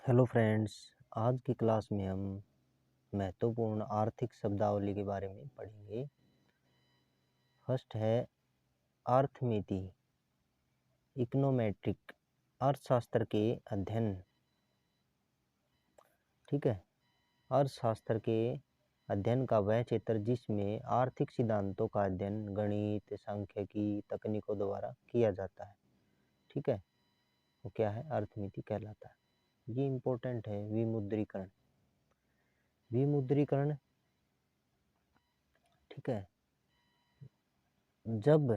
Hello friends. आज की class में हम महत्वपूर्ण आर्थिक शब्दावली के बारे में पढ़ेंगे। फर्स्ट है अर्थमिति, इकोनोमेट्रिक, अर्थशास्त्र के अध्ययन। ठीक है, अर्थशास्त्र के अध्ययन का वह क्षेत्र जिसमें आर्थिक सिद्धांतों का अध्ययन गणित, सांख्यिकी, तकनीकों द्वारा किया जाता है। ठीक है, वो क्या है? अर्थमिति कहलाता है। ये इम्पोर्टेंट है। विमुद्रीकरण, विमुद्रीकरण, ठीक है, जब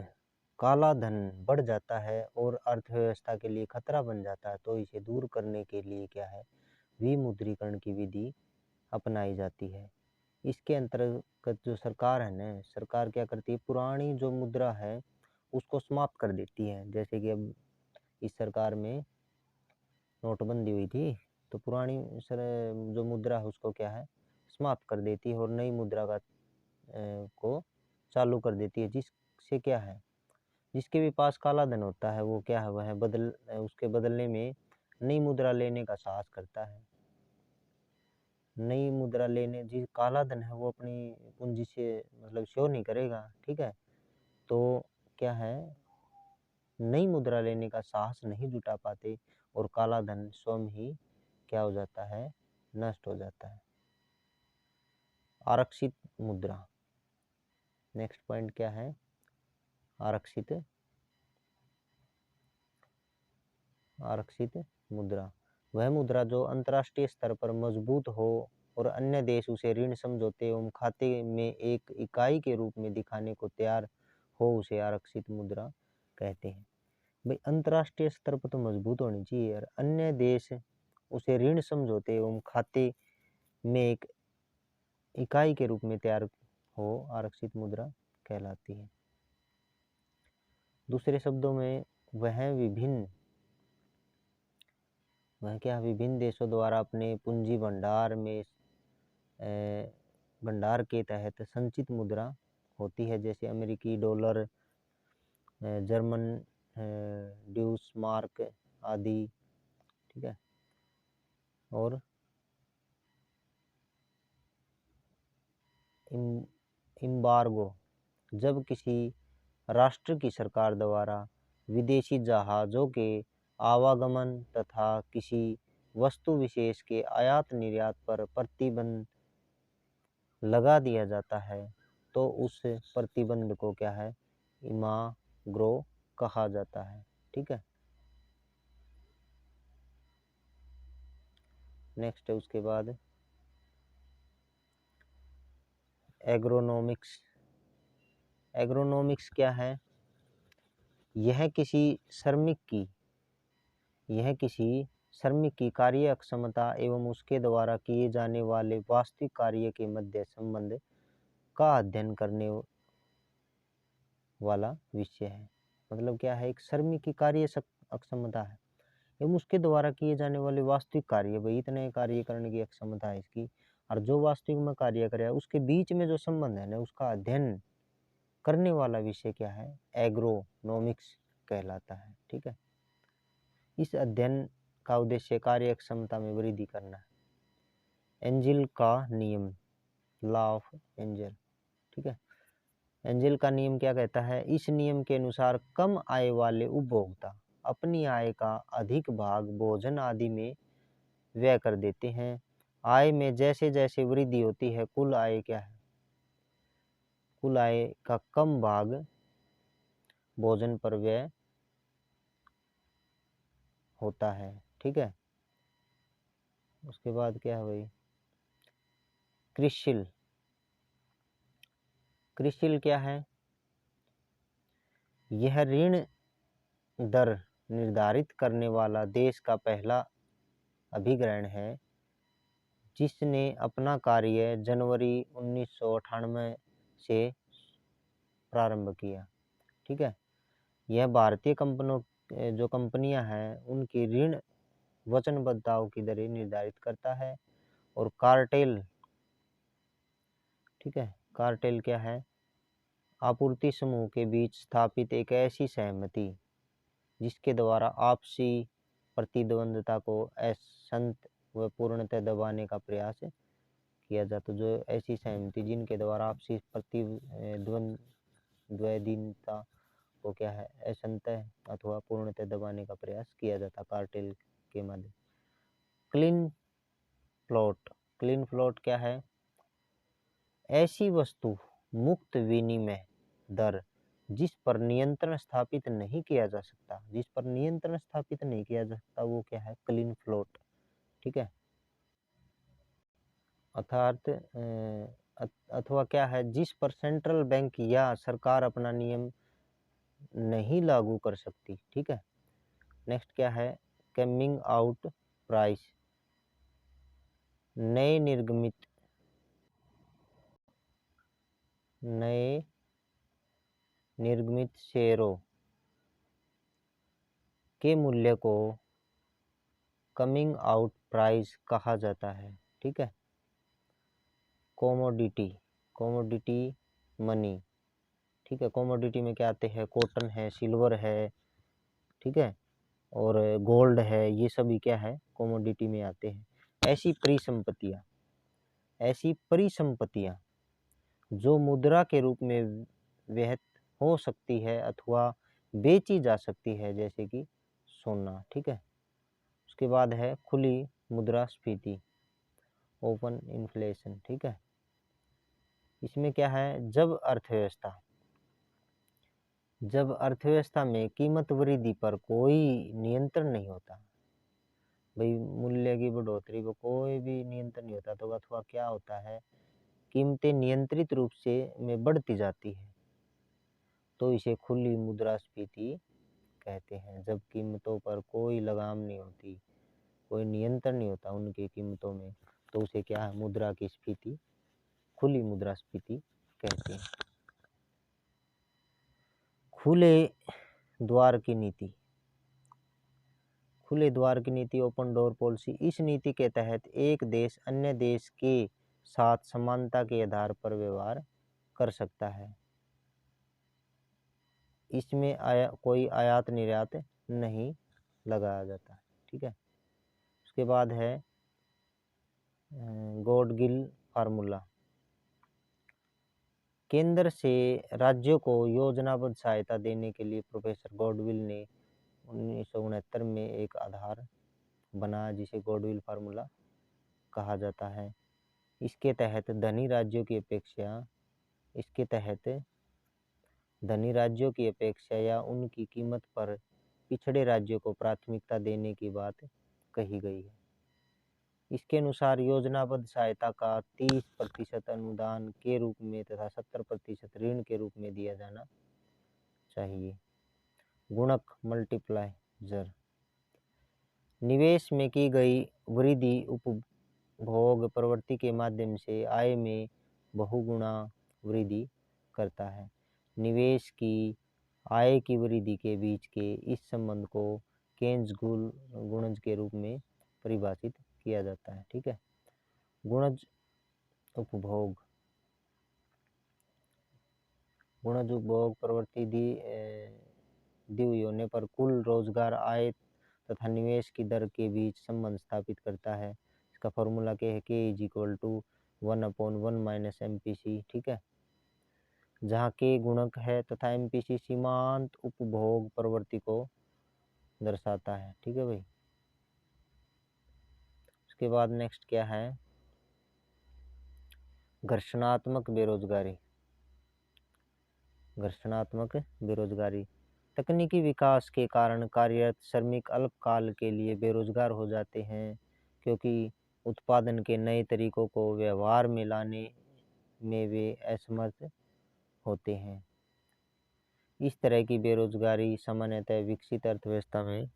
काला धन बढ़ जाता है और अर्थव्यवस्था के लिए खतरा बन जाता है तो इसे दूर करने के लिए क्या है? विमुद्रीकरण की विधि अपनाई जाती है। इसके अंतर्गत जो सरकार है ना, सरकार क्या करती है? पुरानी जो मुद्रा है उसको समाप्त कर देती है। जैसे कि अब इस सरकार में नोटबंदी हुई थी तो पुरानी जो मुद्रा है उसको क्या है? समाप्त कर देती है और नई मुद्रा को चालू कर देती है। जिससे क्या है, जिसके भी पास काला धन होता है वो क्या है? वह उसके बदले में नई मुद्रा लेने का साहस करता है। नई मुद्रा लेने, जिस काला धन है वो अपनी पूंजी से मतलब शो नहीं करेगा। ठीक है, तो क्या है, नई मुद्रा लेने का साहस नहीं जुटा पाते और काला धन स्वयं ही क्या हो जाता है? नष्ट हो जाता है। आरक्षित मुद्रा, नेक्स्ट पॉइंट क्या है? आरक्षित, आरक्षित मुद्रा वह मुद्रा जो अंतर्राष्ट्रीय स्तर पर मजबूत हो और अन्य देश उसे ऋण समझौते एवं खाते में एक इकाई के रूप में दिखाने को तैयार हो, उसे आरक्षित मुद्रा कहते हैं। भाई, अंतर्राष्ट्रीय स्तर पर तो मजबूत होनी चाहिए और अन्य देश उसे ऋण समझौते एवं खाते में एक इकाई के रूप में तैयार हो, आरक्षित मुद्रा कहलाती है। दूसरे शब्दों में वह क्या, विभिन्न देशों द्वारा अपने पूंजी भंडार के तहत संचित मुद्रा होती है। जैसे अमेरिकी डॉलर, जर्मन ड्यूस मार्क आदि। ठीक है, और इम्बार्गो, जब किसी राष्ट्र की सरकार द्वारा विदेशी जहाज़ों के आवागमन तथा किसी वस्तु विशेष के आयात निर्यात पर प्रतिबंध लगा दिया जाता है तो उस प्रतिबंध को क्या है? इमाग्रो कहा जाता है। ठीक है, नेक्स्ट है उसके बाद एग्रोनॉमिक्स। एग्रोनॉमिक्स क्या है? यह किसी श्रमिक की कार्य अक्षमता एवं उसके द्वारा किए जाने वाले वास्तविक कार्य के मध्य संबंध का अध्ययन करने वाला विषय है। मतलब क्या है? एक श्रमिक की कार्य अक्षमता है एवं उसके द्वारा किए जाने वाले वास्तविक कार्य, भाई इतने कार्य करने की अक्षमता है इसकी, और जो वास्तविक में कार्य करे उसके बीच में जो संबंध है ना, उसका अध्ययन करने वाला विषय क्या है? एग्रोनॉमिक्स कहलाता है। ठीक है, इस अध्ययन का उद्देश्य कार्य क्षमता में वृद्धि करना है। एंजिल का नियम, लॉ ऑफ एंजल। ठीक है, एंजिल का नियम क्या कहता है? इस नियम के अनुसार कम आय वाले उपभोक्ता अपनी आय का अधिक भाग भोजन आदि में व्यय कर देते हैं। आय में जैसे जैसे वृद्धि होती है कुल आय क्या है? कुल आय का कम भाग भोजन पर व्यय होता है। ठीक है, उसके बाद क्या है भाई? क्रिशिल। क्रिशिल क्या है? यह ऋण दर निर्धारित करने वाला देश का पहला अभिकरण है जिसने अपना कार्य जनवरी 1998 से प्रारंभ किया। ठीक है, यह भारतीय जो कंपनियां हैं उनकी ऋण वचनबद्धताओं की दरें निर्धारित करता है। और कार्टेल, ठीक है, कार्टेल क्या है? आपूर्ति समूह के बीच स्थापित एक ऐसी सहमति जिसके द्वारा आपसी प्रतिद्वंद्विता को वह पूर्णतः दबाने का प्रयास किया जाता। जो ऐसी सहमति जिनके द्वारा आपसी द्वैधीनता को क्या है असंतः अथवा पूर्णतः दबाने का प्रयास किया जाता कार्टेल के माध्यम। क्लीन फ्लोट क्या है? ऐसी वस्तु मुक्त विनिमय दर जिस पर नियंत्रण स्थापित नहीं किया जा सकता, वो क्या है? Clean float. ठीक है, अर्थात अथवा क्या है, जिस पर सेंट्रल बैंक या सरकार अपना नियम नहीं लागू कर सकती। ठीक है, नेक्स्ट क्या है? कमिंग आउट प्राइस, नए निर्गमित शेयरों के मूल्य को कमिंग आउट प्राइस कहा जाता है। ठीक है, कोमोडिटी मनी। ठीक है, कोमोडिटी में क्या आते हैं? कॉटन है, सिल्वर है, ठीक है, और गोल्ड है, ये सभी क्या है? कोमोडिटी में आते हैं। ऐसी परिसंपत्तियां जो मुद्रा के रूप में व्यक्त हो सकती है अथवा बेची जा सकती है, जैसे कि सोना। ठीक है, उसके बाद है खुली मुद्रास्फीति, ओपन इन्फ्लेशन। ठीक है, इसमें क्या है? जब अर्थव्यवस्था में कीमत वृद्धि पर कोई नियंत्रण नहीं होता, भाई मूल्य की बढ़ोतरी पर कोई भी नियंत्रण नहीं होता, तो अथवा क्या होता है, कीमतें नियंत्रित रूप से में बढ़ती जाती है, तो इसे खुली मुद्रास्फीति कहते हैं। जब कीमतों पर कोई लगाम नहीं होती, कोई नियंत्रण नहीं होता उनकी कीमतों में, तो उसे क्या है? मुद्रा की स्फीति, खुली मुद्रास्फीति कहते हैं। खुले द्वार की नीति, ओपन डोर पॉलिसी। इस नीति के तहत एक देश अन्य देश के साथ समानता के आधार पर व्यवहार कर सकता है। इसमें कोई आयात निर्यात नहीं लगाया जाता। ठीक है, उसके बाद है गॉडगिल फार्मूला। केंद्र से राज्यों को योजनाबद्ध सहायता देने के लिए प्रोफेसर गॉडविल ने 1969 में एक आधार बनाया, जिसे गॉडविल फार्मूला कहा जाता है। इसके तहत धनी राज्यों की अपेक्षा या उनकी कीमत पर पिछड़े राज्यों को प्राथमिकता देने की बात कही गई है। इसके अनुसार योजनाबद्ध सहायता का 30% अनुदान के रूप में तथा 70% ऋण के रूप में दिया जाना चाहिए। गुणक मल्टीप्लाइजर, निवेश में की गई वृद्धि उपभोग प्रवृत्ति के माध्यम से आय में बहुगुणा वृद्धि करता है। निवेश की आय की वृद्धि के बीच के इस संबंध को केन्स गुणज के रूप में परिभाषित किया जाता है। ठीक है, गुणज उपभोग प्रवृत्ति दी हुई होने पर कुल रोजगार, आय तथा निवेश की दर के बीच संबंध स्थापित करता है। इसका फॉर्मूला क्या है? K=1/1 - MPC। ठीक है, जहाँ K गुणक है तथा MPC सीमांत उपभोग प्रवृत्ति को दर्शाता है। ठीक है भाई, उसके बाद नेक्स्ट क्या है? घर्षणात्मक बेरोजगारी। तकनीकी विकास के कारण कार्यरत श्रमिक अल्पकाल के लिए बेरोजगार हो जाते हैं, क्योंकि उत्पादन के नए तरीकों को व्यवहार में लाने में वे असमर्थ होते हैं। इस तरह की बेरोजगारी सामान्यतः विकसित अर्थव्यवस्था में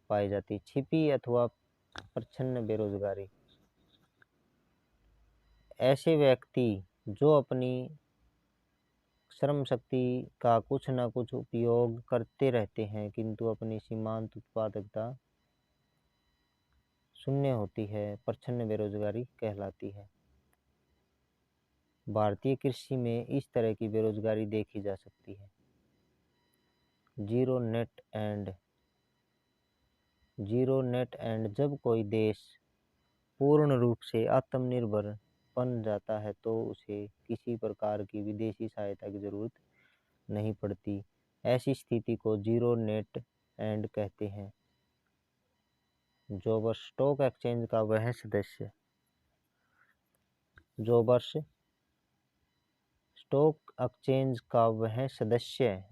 पाई जाती है। छिपी अथवा प्रच्छन्न बेरोजगारी, ऐसे व्यक्ति जो अपनी श्रम शक्ति का कुछ न कुछ उपयोग करते रहते हैं, किंतु अपनी सीमांत उत्पादकता शून्य होती है, प्रच्छन्न बेरोजगारी कहलाती है। भारतीय कृषि में इस तरह की बेरोजगारी देखी जा सकती है। जीरो नेट एंड जब कोई देश पूर्ण रूप से आत्मनिर्भर बन जाता है तो उसे किसी प्रकार की विदेशी सहायता की जरूरत नहीं पड़ती। ऐसी स्थिति को जीरो नेट एंड कहते हैं। जोबर्स स्टॉक एक्सचेंज का वह सदस्य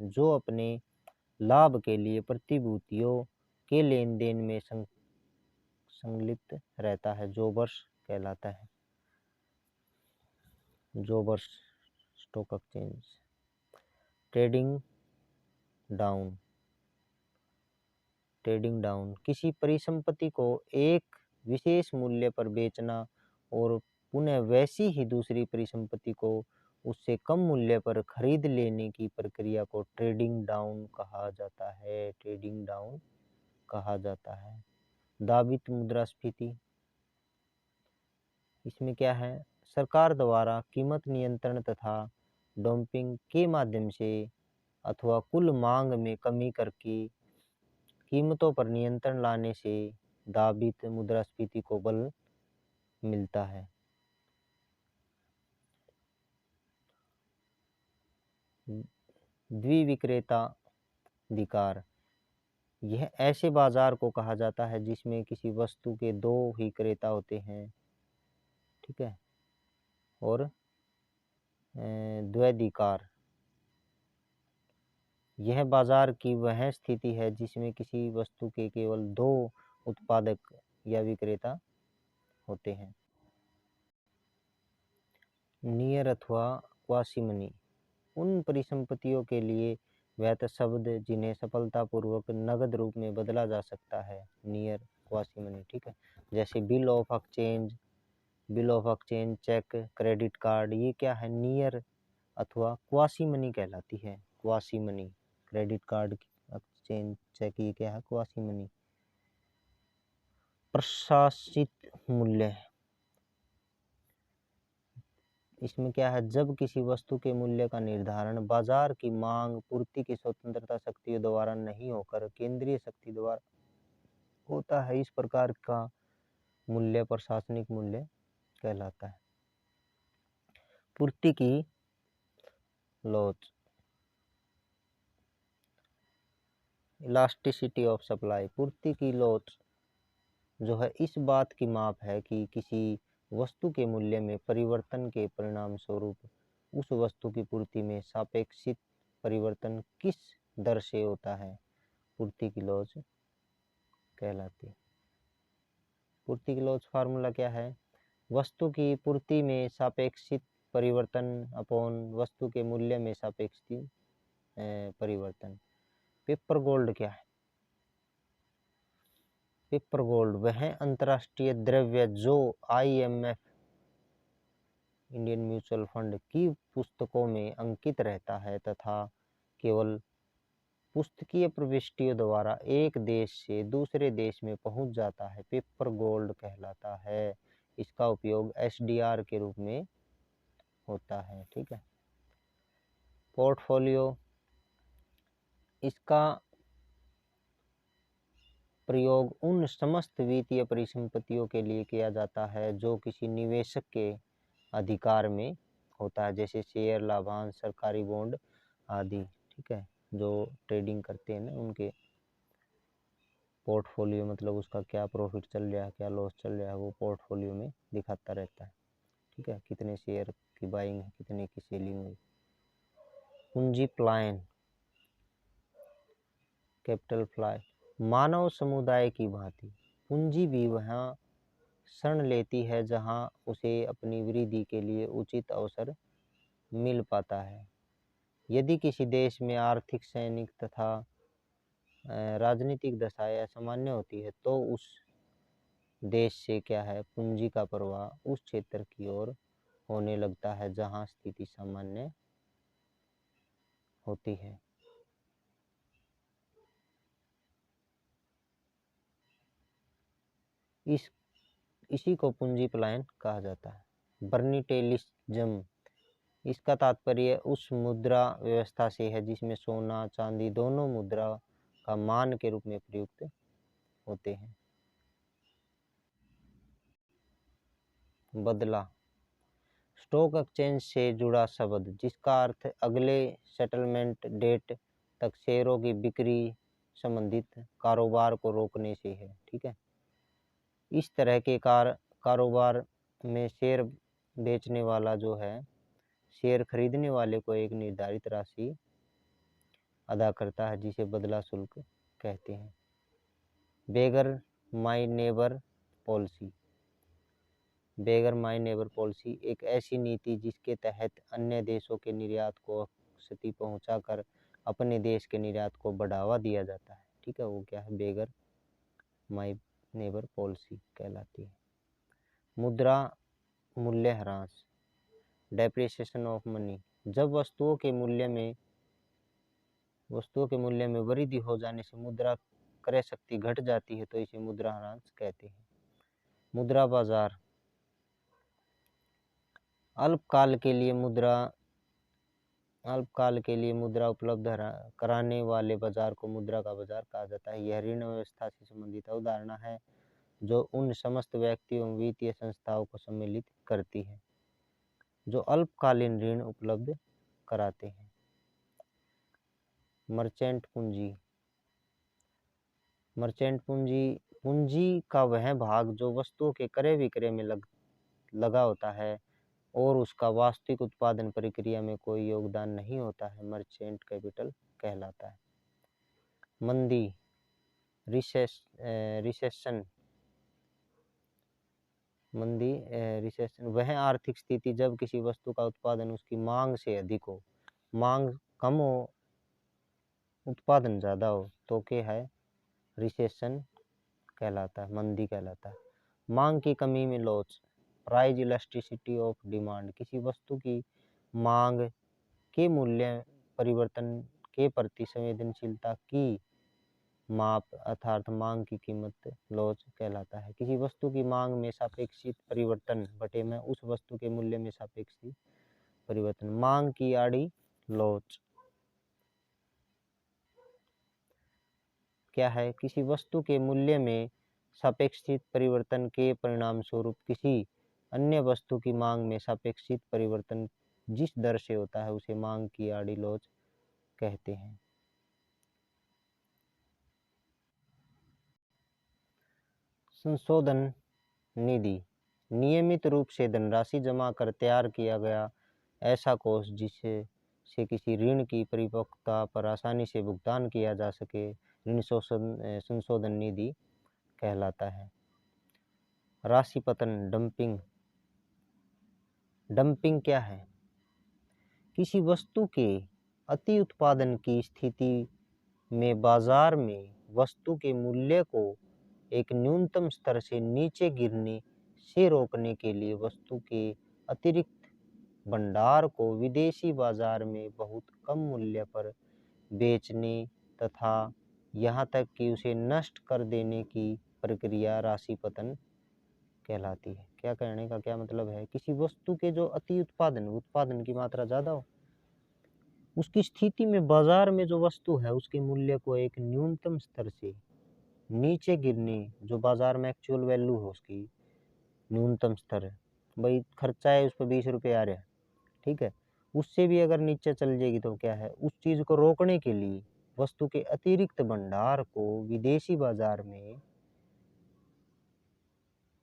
जो अपने लाभ के लिए प्रतिभूतियों के लेन देन में संलिप्त रहता है, जोबर्स कहलाता है। जोबर्स स्टॉक एक्सचेंज। ट्रेडिंग डाउन किसी परिसंपत्ति को एक विशेष मूल्य पर बेचना और पुनः वैसी ही दूसरी परिसंपत्ति को उससे कम मूल्य पर खरीद लेने की प्रक्रिया को ट्रेडिंग डाउन कहा जाता है। दाबित मुद्रास्फीति, इसमें क्या है, सरकार द्वारा कीमत नियंत्रण तथा डंपिंग के माध्यम से अथवा कुल मांग में कमी करके कीमतों पर नियंत्रण लाने से दाबित मुद्रास्फीति को बल मिलता है। द्विविक्रेता अधिकार, यह ऐसे बाजार को कहा जाता है जिसमें किसी वस्तु के दो ही क्रेता होते हैं, ठीक है। और द्वैधिकार, यह बाजार की वह स्थिति है जिसमें किसी वस्तु के केवल दो उत्पादक या विक्रेता होते हैं। नियर अथवा क्वासीमनी, उन परिसंपत्तियों के लिए वैध शब्द जिन्हें सफलतापूर्वक नगद रूप में बदला जा सकता है, नियर क्वासीमनी, ठीक है। जैसे bill of exchange, cheque, credit card, ये क्या है, नियर अथवा क्वासीमनी कहलाती है। Quasi money, credit card, exchange, cheque, ये क्या है, क्वासीमनी। प्रशासित मूल्य, इसमें क्या है, जब किसी वस्तु के मूल्य का निर्धारण बाजार की मांग पूर्ति की स्वतंत्रता शक्तियों द्वारा नहीं होकर केंद्रीय शक्ति द्वारा होता है, इस प्रकार का मूल्य प्रशासनिक मूल्य कहलाता है। पूर्ति की लॉज, इलास्टिसिटी ऑफ सप्लाई, पूर्ति की लॉज जो है इस बात की माप है कि किसी वस्तु के मूल्य में परिवर्तन के परिणाम स्वरूप उस वस्तु की पूर्ति में सापेक्षिक परिवर्तन किस दर से होता है, पूर्ति की लॉज कहलाती है। पूर्ति की लॉज फार्मूला क्या है, वस्तु की पूर्ति में सापेक्षिक परिवर्तन अपॉन वस्तु के मूल्य में सापेक्षिक परिवर्तन। पेपर गोल्ड क्या है, पेपर गोल्ड वह अंतर्राष्ट्रीय द्रव्य जो IMF, इंडियन म्यूचुअल फंड की पुस्तकों में अंकित रहता है तथा केवल पुस्तकीय प्रविष्टियों द्वारा एक देश से दूसरे देश में पहुंच जाता है, पेपर गोल्ड कहलाता है। इसका उपयोग SDR के रूप में होता है, ठीक है। पोर्टफोलियो, इसका प्रयोग उन समस्त वित्तीय परिसंपत्तियों के लिए किया जाता है जो किसी निवेशक के अधिकार में होता है, जैसे शेयर, लाभांश, सरकारी बॉन्ड आदि, ठीक है। जो ट्रेडिंग करते हैं ना, उनके पोर्टफोलियो मतलब उसका क्या प्रॉफिट चल रहा है, क्या लॉस चल रहा है, वो पोर्टफोलियो में दिखाता रहता है, ठीक है। कितने शेयर की बाइंग है, कितने की सेलिंग हुई। पूंजी पलायन, कैपिटल फ्लाई, मानव समुदाय की भांति पूंजी भी वहाँ शरण लेती है जहाँ उसे अपनी वृद्धि के लिए उचित अवसर मिल पाता है। यदि किसी देश में आर्थिक, सैनिक तथा राजनीतिक दशाएं असामान्य होती है तो उस देश से क्या है, पूंजी का प्रवाह उस क्षेत्र की ओर होने लगता है जहां स्थिति सामान्य होती है। इसी को पूंजी पलायन कहा जाता है। बर्निटेलिज्म, इसका तात्पर्य उस मुद्रा व्यवस्था से है जिसमें सोना चांदी दोनों मुद्रा का मान के रूप में प्रयुक्त होते हैं। बदला, स्टॉक एक्सचेंज से जुड़ा शब्द जिसका अर्थ अगले सेटलमेंट डेट तक शेयरों की बिक्री संबंधित कारोबार को रोकने से है। ठीक है, इस तरह के कारोबार में शेयर बेचने वाला जो है शेयर खरीदने वाले को एक निर्धारित राशि अदा करता है जिसे बदला शुल्क कहते हैं। Beggar my neighbour policy, beggar my neighbour policy एक ऐसी नीति जिसके तहत अन्य देशों के निर्यात को क्षति पहुंचाकर अपने देश के निर्यात को बढ़ावा दिया जाता है। ठीक है, वो क्या है, बेगर माई नेबर पॉलिसी कहलाती है। मुद्रा मूल्यह्रास, डेप्रिसिएशन ऑफ मनी, जब वस्तुओं के मूल्य में वृद्धि हो जाने से मुद्रा क्रय शक्ति घट जाती है तो इसे मुद्राह्रास कहते हैं। मुद्रा बाजार, अल्पकाल के लिए मुद्रा उपलब्ध कराने वाले बाजार को मुद्रा का बाजार कहा जाता है। यह ऋण व्यवस्था से संबंधित अवधारणा है जो उन समस्त व्यक्तियों एवं वित्तीय संस्थाओं को सम्मिलित करती है जो अल्पकालीन ऋण उपलब्ध कराते हैं। मर्चेंट पूंजी, मर्चेंट पूंजी का वह भाग जो वस्तुओं के क्रय विक्रय में लगा होता है और उसका वास्तविक उत्पादन प्रक्रिया में कोई योगदान नहीं होता है, मर्चेंट कैपिटल कहलाता है। मंदी, रिसेशन, वह आर्थिक स्थिति जब किसी वस्तु का उत्पादन उसकी मांग से अधिक हो, मांग कम हो उत्पादन ज़्यादा हो तो क्या है, रिसेशन कहलाता है, मंदी कहलाता है। मांग की कमी में loss, price elasticity of demand, किसी वस्तु की मांग के मूल्य परिवर्तन के प्रति संवेदनशीलता की माप अर्थात मांग की कीमत लॉस कहलाता है। किसी वस्तु की मांग में सापेक्षिक परिवर्तन बटे में उस वस्तु के मूल्य में सापेक्षिक परिवर्तन, मांग की आड़ी लॉस क्या है, किसी वस्तु के मूल्य में सापेक्षिक परिवर्तन के परिणाम स्वरूप किसी अन्य वस्तु की मांग में सापेक्षिक परिवर्तन जिस दर से होता है उसे मांग की आड़ी लॉस कहते हैं। संशोधन निधि, नियमित रूप से धनराशि जमा कर तैयार किया गया ऐसा कोष जिससे किसी ऋण की परिपक्वता पर आसानी से भुगतान किया जा सके, ऋण संशोधन निधि कहलाता है। राशि पतन, डंपिंग, डंपिंग क्या है, किसी वस्तु के अति उत्पादन की स्थिति में बाजार में वस्तु के मूल्य को एक न्यूनतम स्तर से नीचे गिरने से रोकने के लिए वस्तु के अतिरिक्त भंडार को विदेशी बाजार में बहुत कम मूल्य पर बेचने तथा यहाँ तक कि उसे नष्ट कर देने की प्रक्रिया राशि पतन कहलाती है। क्या कहने का क्या मतलब है, किसी वस्तु के जो अति उत्पादन की मात्रा ज़्यादा हो उसकी स्थिति में बाजार में जो वस्तु है उसके मूल्य को एक न्यूनतम स्तर से नीचे गिरने, जो बाजार में एक्चुअल वैल्यू हो उसकी न्यूनतम स्तर है, भाई खर्चा है उस पर 20 रुपये आ रहा है, ठीक है, उससे भी अगर नीचे चल जाएगी तो क्या है, उस चीज़ को रोकने के लिए वस्तु के अतिरिक्त भंडार को विदेशी बाजार में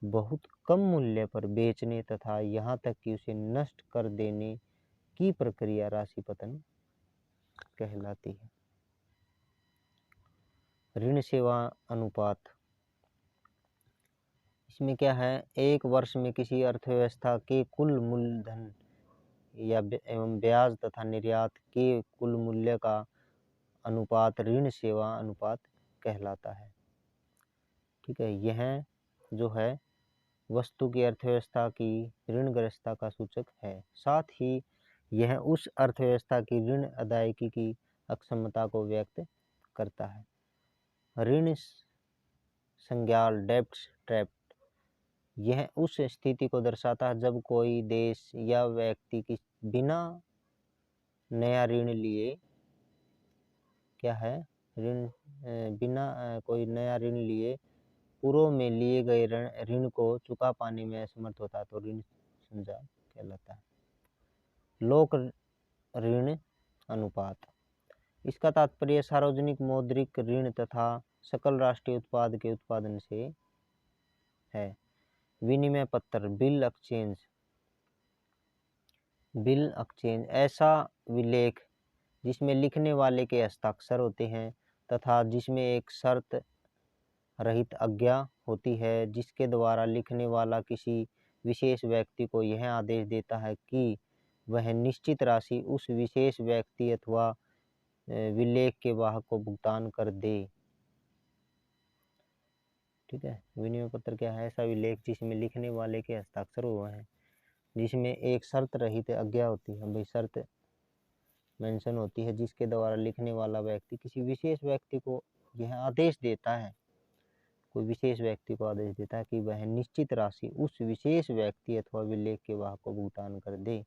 बहुत कम मूल्य पर बेचने तथा यहाँ तक कि उसे नष्ट कर देने की प्रक्रिया राशि पतन कहलाती है। ऋण सेवा अनुपात, इसमें क्या है, एक वर्ष में किसी अर्थव्यवस्था के कुल मूलधन या एवं ब्याज तथा निर्यात के कुल मूल्य का अनुपात ऋण सेवा अनुपात कहलाता है। ठीक है, यह जो है वस्तु की अर्थव्यवस्था की ऋणग्रस्तता का सूचक है, साथ ही यह उस अर्थव्यवस्था की ऋण अदायगी की अक्षमता को व्यक्त करता है। ऋण संज्ञाल, डेब्ट ट्रैप, यह उस स्थिति को दर्शाता है जब कोई देश या व्यक्ति की बिना नया ऋण लिए क्या है ऋण बिना कोई नया ऋण लिए पूर्व में लिए गए ऋण को चुका पाने में असमर्थ होता है तो ऋण संजाल कहलाता है। लोक ऋण अनुपात, इसका तात्पर्य सार्वजनिक मौद्रिक ऋण तथा सकल राष्ट्रीय उत्पाद के उत्पादन से है। विनिमय पत्र, बिल एक्सचेंज ऐसा विलेख जिसमें लिखने वाले के हस्ताक्षर होते हैं तथा जिसमें एक शर्त रहित आज्ञा होती है, जिसके द्वारा लिखने वाला किसी विशेष व्यक्ति को यह आदेश देता है कि वह निश्चित राशि उस विशेष व्यक्ति अथवा विलेख के वाहक को भुगतान कर दे। ठीक है, विनिमय पत्र क्या है? ऐसा विलेख जिसमें लिखने वाले के हस्ताक्षर हुए हैं, जिसमें एक शर्त रहित आज्ञा होती है, भाई शर्त मेंशन होती है, जिसके द्वारा लिखने वाला व्यक्ति किसी विशेष व्यक्ति को यह आदेश देता है, कोई विशेष व्यक्ति को आदेश देता है कि वह निश्चित राशि उस विशेष व्यक्ति अथवा विलेख के वाहक को भुगतान कर दे।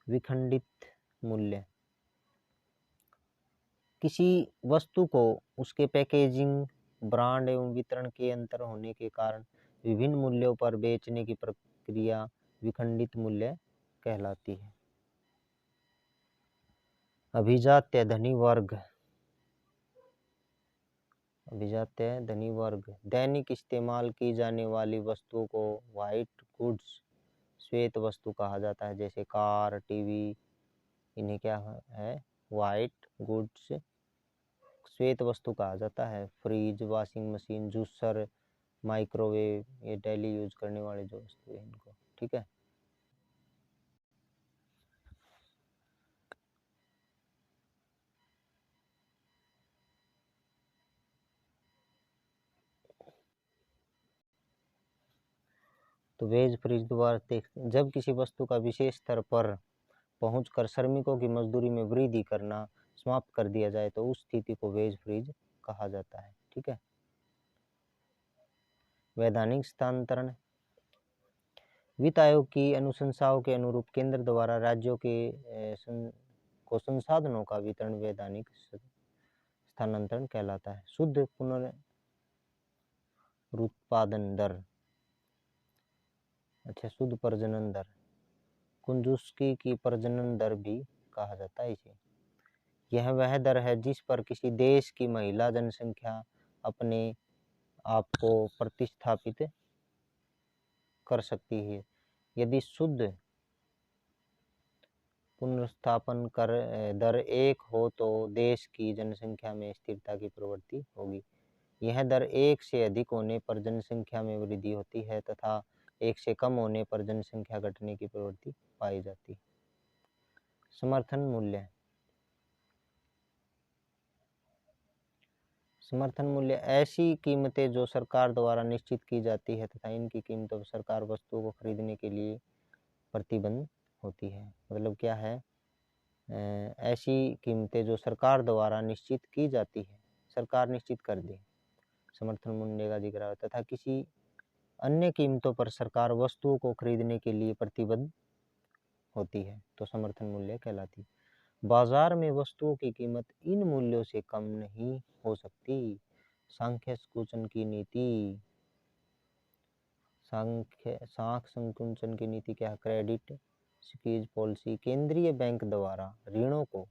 विखंडित मूल्य, किसी वस्तु को उसके पैकेजिंग, ब्रांड एवं वितरण के अंतर होने के कारण विभिन्न मूल्यों पर बेचने की प्रक्रिया विखंडित मूल्य कहलाती है। अभिजात्य धनी वर्ग, दैनिक इस्तेमाल की जाने वाली वस्तुओं को व्हाइट गुड्स, श्वेत वस्तु कहा जाता है। जैसे कार, टीवी, इन्हें क्या है? व्हाइट गुड्स, श्वेत वस्तु कहा जाता है। Fridge, washing machine, juicer, microwave, ये डेली यूज करने वाले जो वस्तु है इनको। ठीक है, तो वेज फ्रिज द्वारा जब किसी वस्तु का विशेष स्तर पर पहुंचकर श्रमिकों की मजदूरी में वृद्धि करना समाप्त कर दिया जाए तो उस स्थिति को वेज फ्रीज कहा जाता है। ठीक है, वैधानिक स्थानांतरण, वित्त आयोग की अनुशंसाओं के अनुरूप केंद्र द्वारा राज्यों के को संसाधनों का वितरण वैधानिक स्थानांतरण कहलाता है। शुद्ध पुनरुत्पादन दर, अच्छा शुद्ध प्रजनन दर, कुंजुस्की की प्रजनन दर भी कहा जाता है इसे। यह वह दर है जिस पर किसी देश की महिला जनसंख्या अपने आप को प्रतिस्थापित कर सकती है। यदि शुद्ध पुनर्स्थापन कर दर 1 हो तो देश की जनसंख्या में स्थिरता की प्रवृत्ति होगी। यह दर 1 से अधिक होने पर जनसंख्या में वृद्धि होती है तथा 1 से कम होने पर जनसंख्या घटने की प्रवृत्ति पाई जाती है। समर्थन मूल्य, समर्थन मूल्य ऐसी कीमतें जो सरकार द्वारा निश्चित की जाती है तथा इनकी कीमतों पर सरकार वस्तुओं को खरीदने के लिए प्रतिबंध होती है। मतलब क्या है? ऐसी कीमतें जो सरकार द्वारा निश्चित की जाती है, सरकार निश्चित कर दे, समर्थन मूल्य का जिक्र है, तथा किसी अन्य कीमतों पर सरकार वस्तुओं को खरीदने के लिए प्रतिबद्ध होती है तो समर्थन मूल्य कहलाती है। बाजार में वस्तुओं की कीमत इन मूल्यों से कम नहीं हो सकती। सांख्य संकुचन की नीति, साख संकुचन की नीति क्या है? क्रेडिट स्क्वीज पॉलिसी, केंद्रीय बैंक द्वारा ऋणों को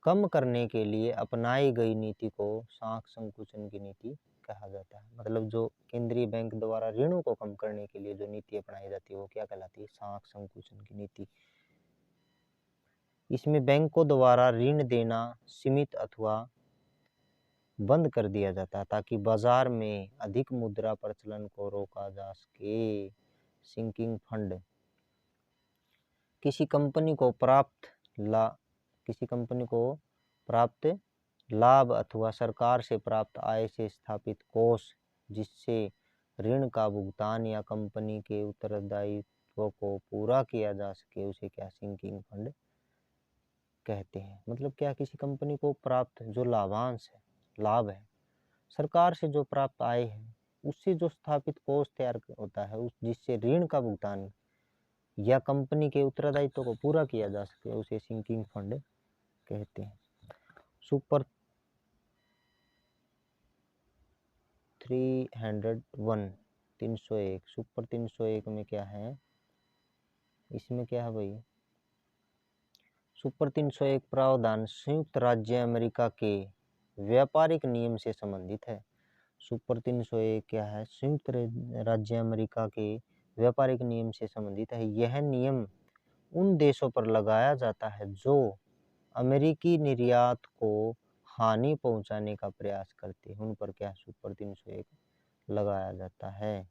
कम करने के लिए अपनाई गई नीति को साख संकुचन की नीति कहा जाता है। मतलब जो केंद्रीय बैंक द्वारा ऋणों को कम करने के लिए जो नीति अपनाई जाती है वो क्या कहलाती है? साख संकुचन की नीति। इसमें बैंकों द्वारा ऋण देना सीमित अथवा बंद कर दिया जाता है ताकि बाजार में अधिक मुद्रा प्रचलन को रोका जा सके। सिंकिंग फंड, किसी कंपनी को प्राप्त लाभ अथवा सरकार से प्राप्त आय से स्थापित कोष जिससे ऋण का भुगतान या कंपनी के उत्तरदायित्व को पूरा किया जा सके उसे क्या सिंकिंग फंड कहते हैं। मतलब क्या? किसी कंपनी को प्राप्त जो लाभांश है, लाभ है, सरकार से जो प्राप्त आय है उससे जो स्थापित कोष तैयार होता है, उस जिससे ऋण का भुगतान या कंपनी के उत्तरदायित्व को पूरा किया जा सके, उसे सिंकिंग फंड कहते हैं। सुपर 301 सुपर 301 में क्या है, इसमें क्या है भाई, सुपर 301 प्रावधान संयुक्त राज्य अमेरिका के व्यापारिक नियम से संबंधित है। सुपर 301 क्या है, संयुक्त राज्य अमेरिका के व्यापारिक नियम से संबंधित है। यह नियम उन देशों पर लगाया जाता है जो अमेरिकी निर्यात को हानि पहुंचाने का प्रयास करते हैं, उन पर क्या सुपर 301 लगाया जाता है।